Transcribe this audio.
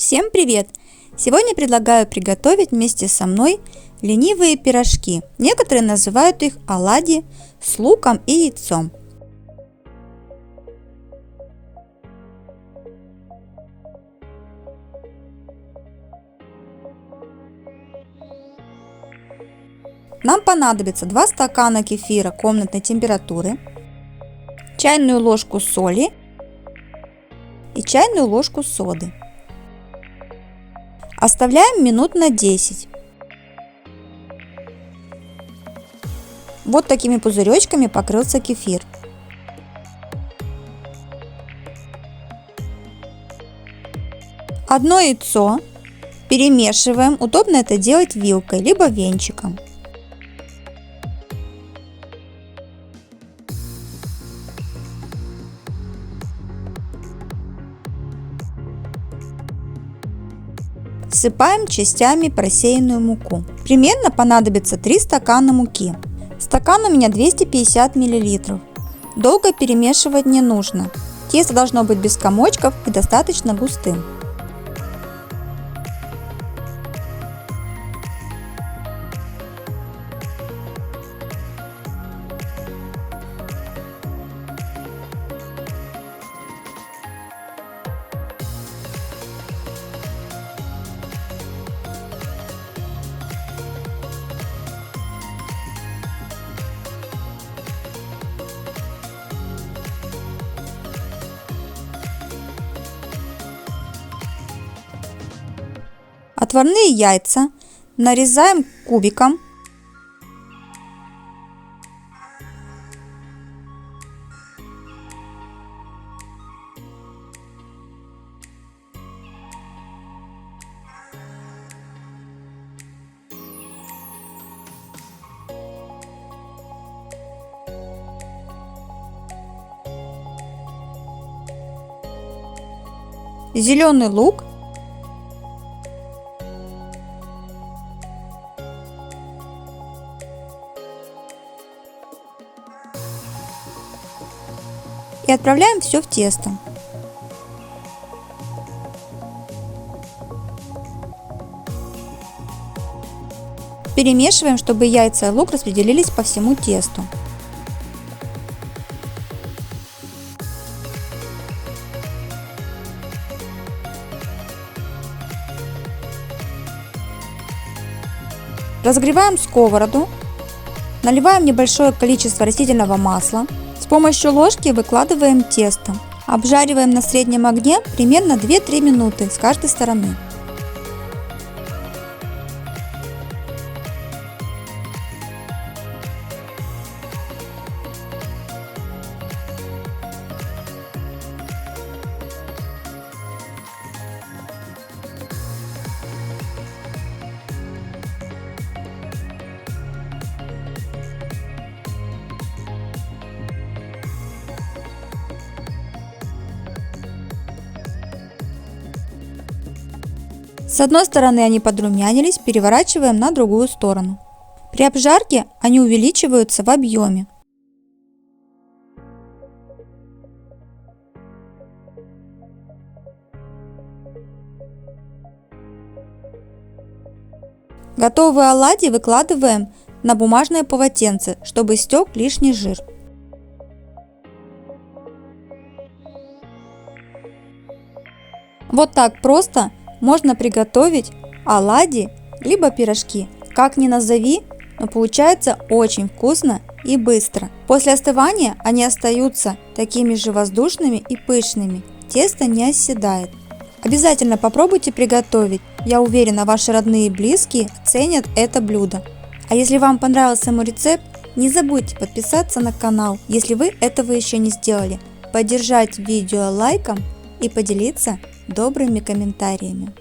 Всем привет! Сегодня предлагаю приготовить вместе со мной ленивые пирожки. Некоторые называют их оладьи с луком и яйцом. Нам понадобится 2 стакана кефира комнатной температуры, чайную ложку соли и чайную ложку соды. Оставляем минут на 10. Вот такими пузыречками покрылся кефир. Одно яйцо перемешиваем. Удобно это делать вилкой либо венчиком. Всыпаем частями просеянную муку. Примерно понадобится 3 стакана муки. Стакан у меня 250 мл. Долго перемешивать не нужно. Тесто должно быть без комочков и достаточно густым. Отварные яйца нарезаем кубиком. Зеленый лук. И отправляем все в тесто. Перемешиваем, чтобы яйца и лук распределились по всему тесту. Разогреваем сковороду, наливаем небольшое количество растительного масла. С помощью ложки выкладываем тесто. Обжариваем на среднем огне примерно 2-3 минуты с каждой стороны. С одной стороны они подрумянились, переворачиваем на другую сторону. При обжарке они увеличиваются в объеме. Готовые оладьи выкладываем на бумажное полотенце, чтобы стек лишний жир. Вот так просто можно приготовить оладьи либо пирожки. Как ни назови, но получается очень вкусно и быстро. После остывания они остаются такими же воздушными и пышными. Тесто не оседает. Обязательно попробуйте приготовить. Я уверена, ваши родные и близкие ценят это блюдо. А если вам понравился мой рецепт, не забудьте подписаться на канал, если вы этого еще не сделали, поддержать видео лайком и поделиться добрыми комментариями.